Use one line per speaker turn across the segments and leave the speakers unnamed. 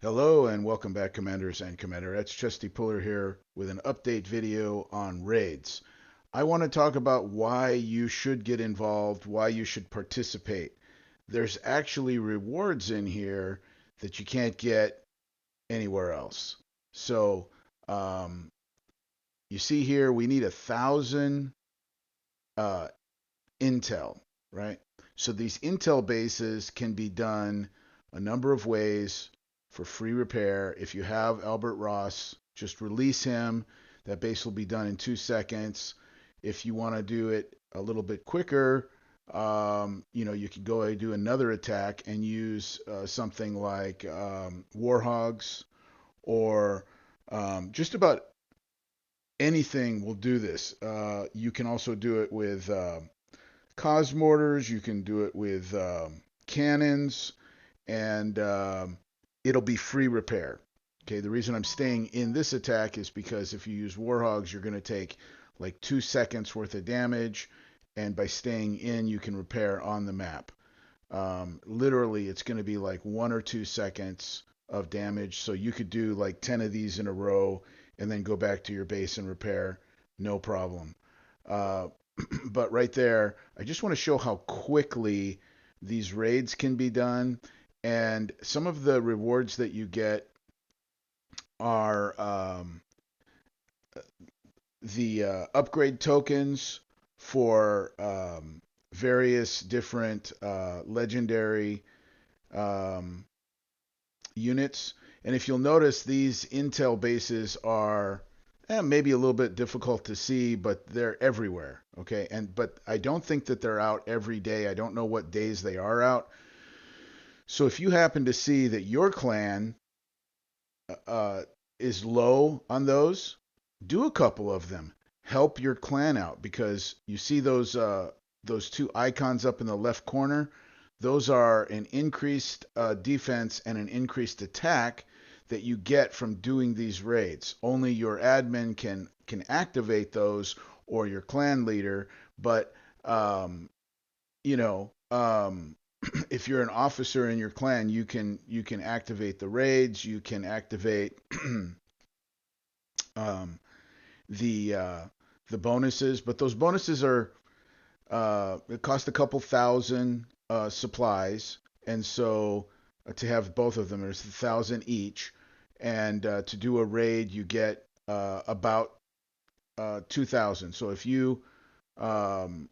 Hello and welcome back, Commanders and Commanderettes. Chesty Puller here with an update video on raids. I want to talk about why you should get involved, why you should participate. There's actually rewards in here that you can't get anywhere else. So, um, you see here, we need 1,000 uh, intel, right? So these intel bases can be done a number of ways for free repair. If you have Albert Ross, just release him. That base will be done in 2 seconds. If you want to do it a little bit quicker, you can go and do another attack and use something like Warhogs or just about anything will do this. You can also do it with Cosmortars. You can do it with cannons, and it'll be free repair. Okay, the reason I'm staying in this attack is because if you use Warhogs, you're going to take like 2 seconds worth of damage, and by staying in, you can repair on the map. Literally, it's going to be like 1 or 2 seconds of damage, so you could do like 10 of these in a row and then go back to your base and repair, no problem. Uh, but right there, I just want to show how quickly these raids can be done. And some of the rewards that you get are the upgrade tokens for various different legendary um, units. And if you'll notice, these intel bases are maybe a little bit difficult to see, but they're everywhere. Okay, but I don't think that they're out every day. I don't know what days they are out. So if you happen to see that your clan uh, is low on those, do a couple of them. Help your clan out because you see those two icons up in the left corner. Those are an increased defense and an increased attack that you get from doing these raids. Only your admin can activate those or your clan leader, but um, you know, if you're an officer in your clan, you can activate the raids, you can activate um, the uh, the bonuses, but those bonuses are it cost a couple thousand supplies, and so to have both of them, there's 1,000 each, and to do a raid, you get about 2,000. So if you um,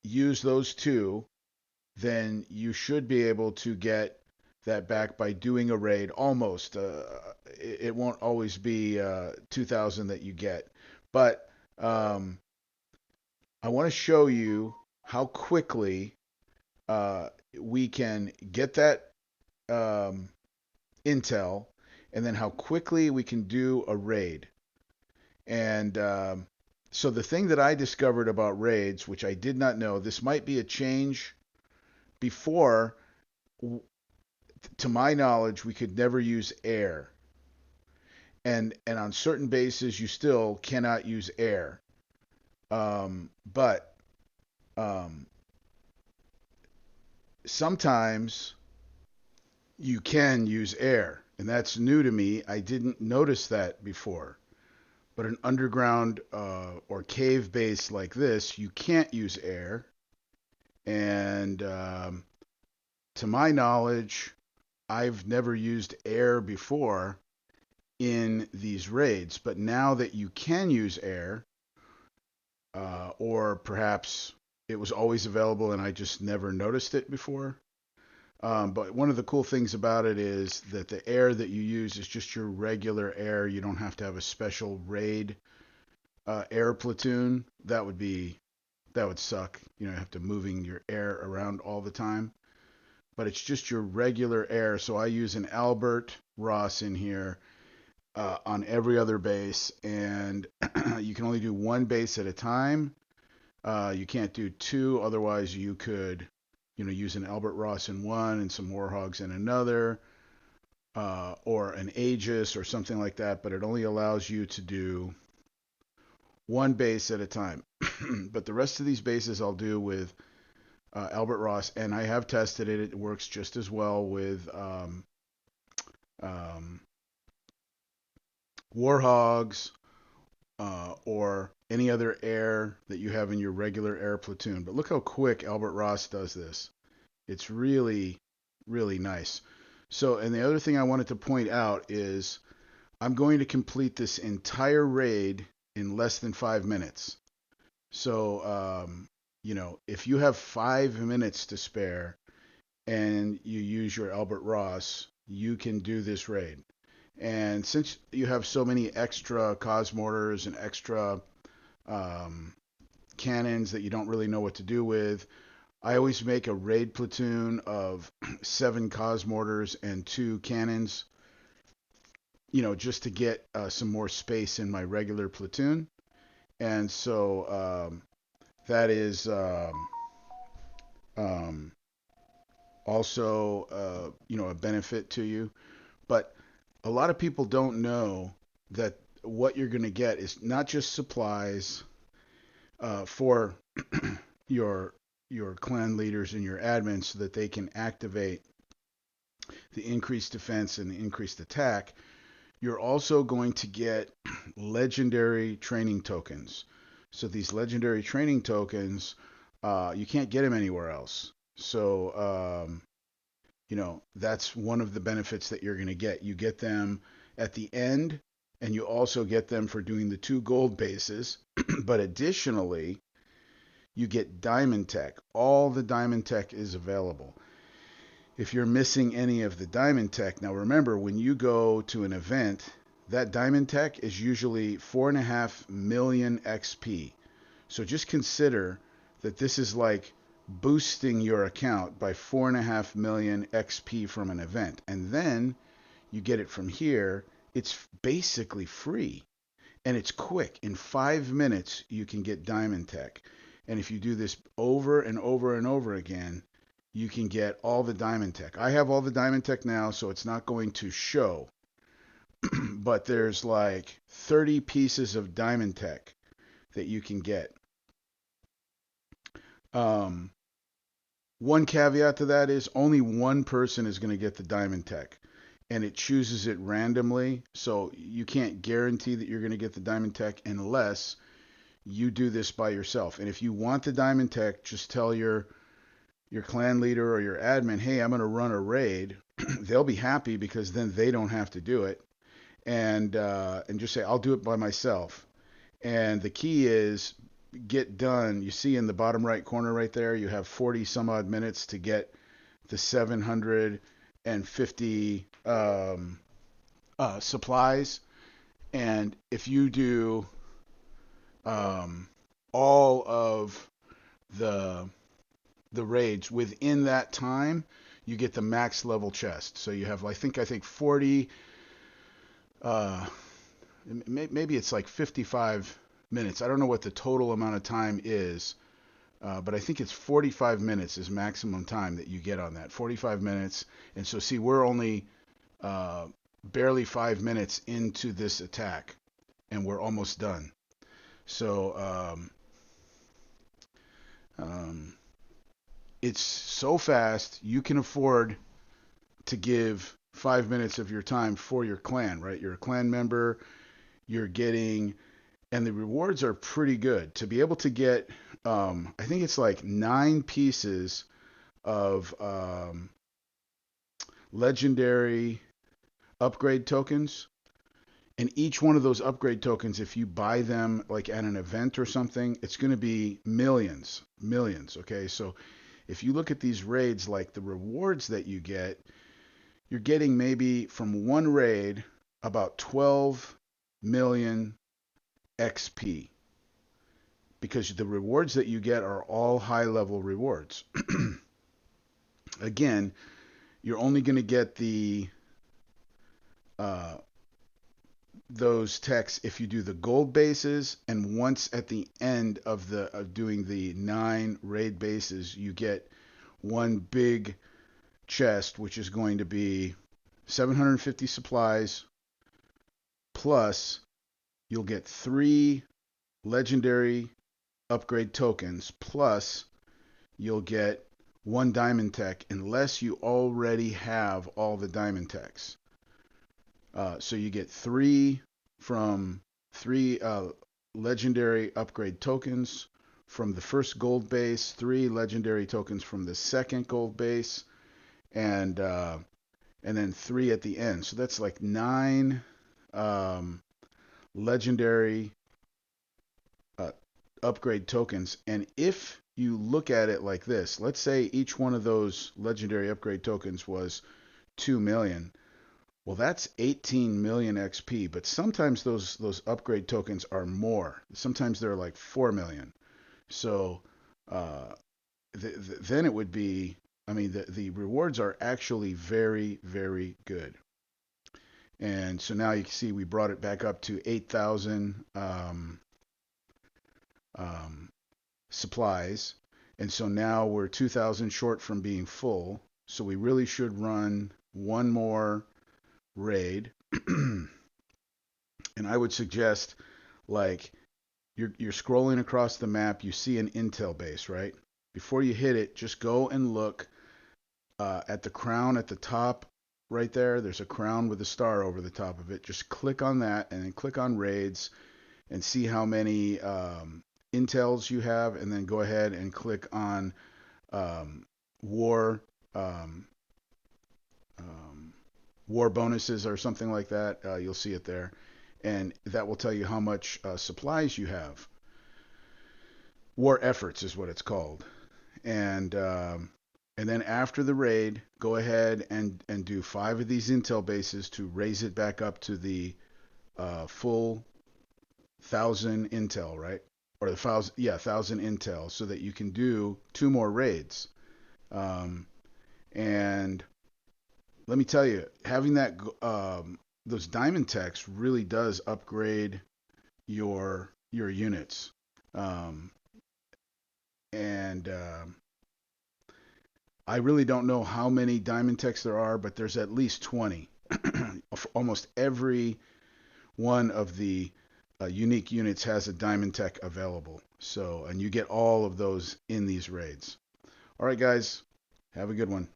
use those two, then you should be able to get that back by doing a raid almost. It won't always be 2,000 that you get, but um, I want to show you how quickly we can get that um, intel and then how quickly we can do a raid. And so the thing that I discovered about raids, which I did not know, this might be a change before. To my knowledge, we could never use air, and on certain bases you still cannot use air. But um, sometimes you can use air, and that's new to me. I didn't notice that before. But an underground or cave base like this, you can't use air. And to my knowledge, I've never used air before in these raids. But now that you can use air, or perhaps it was always available and I just never noticed it before. But one of the cool things about it is that the air that you use is just your regular air. You don't have to have a special raid air platoon. That would suck. You have to moving your air around all the time. But it's just your regular air. So I use an Albert Ross in here on every other base, and you can only do one base at a time. You can't do two, otherwise you could, use an Albert Ross in one and some Warhogs in another, or an Aegis or something like that. But it only allows you to do one base at a time. But the rest of these bases I'll do with Albert Ross, and I have tested it. It works just as well with Warhogs, or any other air that you have in your regular air platoon. But look how quick Albert Ross does this. It's really, really nice. So, and the other thing I wanted to point out is I'm going to complete this entire raid in less than 5 minutes. So, if you have 5 minutes to spare and you use your Albert Ross, you can do this raid. And since you have so many extra Cosmortars and extra um, cannons that you don't really know what to do with, I always make a raid platoon of 7 Cosmortars and 2 cannons, just to get some more space in my regular platoon. And so that is um, also, a benefit to you. But a lot of people don't know that what you're going to get is not just supplies for your clan leaders and your admins so that they can activate the increased defense and the increased attack. You're also going to get legendary training tokens. So these legendary training tokens, you can't get them anywhere else. So, that's one of the benefits that you're going to get. You get them at the end, and you also get them for doing the 2 gold bases. But additionally, you get Diamond Tech. All the Diamond Tech is available. If you're missing any of the Diamond Tech, now remember, when you go to an event, that Diamond Tech is usually 4.5 million XP. So just consider that this is like boosting your account by 4.5 million XP from an event. And then you get it from here. It's basically free. And it's quick. In 5 minutes, you can get Diamond Tech. And if you do this over and over and over again, you can get all the Diamond Tech. I have all the Diamond Tech now, so it's not going to show. But there's like 30 pieces of Diamond Tech that you can get. Um, One caveat to that is only one person is going to get the Diamond Tech, and it chooses it randomly. So you can't guarantee that you're going to get the Diamond Tech unless you do this by yourself. And if you want the Diamond Tech, just tell your clan leader or your admin, hey, I'm going to run a raid. They'll be happy because then they don't have to do it, and just say I'll do it by myself. And the key is get done. You see in the bottom right corner right there, you have 40 some odd minutes to get the 750 supplies. And if you do all of the raids within that time, you get the max level chest. So you have, I think 40. Uh, Maybe it's like 55 minutes. I don't know what the total amount of time is, but I think it's 45 minutes is maximum time that you get on that. 45 minutes. And so, see, we're only uh, barely 5 minutes into this attack, and we're almost done. So, um, it's so fast, you can afford to give 5 minutes of your time for your clan, right? You're a clan member, you're getting, and the rewards are pretty good. To be able to get, I think it's like 9 pieces of legendary upgrade tokens. And each one of those upgrade tokens, if you buy them like at an event or something, it's going to be millions, millions. Okay. So if you look at these raids, like the rewards that you get, you're getting maybe from one raid about 12 million XP, because the rewards that you get are all high level rewards. Again, you're only going to get the uh, those techs if you do the gold bases, and once at the end of doing the 9 raid bases, you get one big chest, which is going to be 750 supplies, plus you'll get 3 legendary upgrade tokens, plus you'll get 1 diamond tech unless you already have all the diamond techs. So you get 3 from 3 legendary upgrade tokens from the first gold base, 3 legendary tokens from the second gold base, and then 3 at the end. So that's like 9 um, legendary uh, upgrade tokens. And if you look at it like this, let's say each one of those legendary upgrade tokens was 2 million. Well, that's 18 million XP, but sometimes those upgrade tokens are more. Sometimes they're like 4 million. So uh, then it would be, I mean, the rewards are actually very, very good. And so now you can see we brought it back up to 8,000 um, supplies. And so now we're 2,000 short from being full. So we really should run one more raid. And I would suggest, like, you're scrolling across the map, you see an intel base, right? Before you hit it, just go and look at the crown at the top right there. There's a crown with a star over the top of it. Just click on that and then click on raids and see how many intels you have, and then go ahead and click on um, war um, um, war bonuses or something like that. You'll see it there, and that will tell you how much supplies you have. War efforts is what it's called, and then after the raid, go ahead and do 5 of these intel bases to raise it back up to the full 1,000 intel, right? Or the 1,000, yeah, 1,000 intel, so that you can do 2 more raids. Um, and let me tell you, having those diamond techs really does upgrade your units. Um, and I really don't know how many diamond techs there are, but there's at least 20. Almost every one of the unique units has a diamond tech available. So, and you get all of those in these raids. All right, guys, have a good one.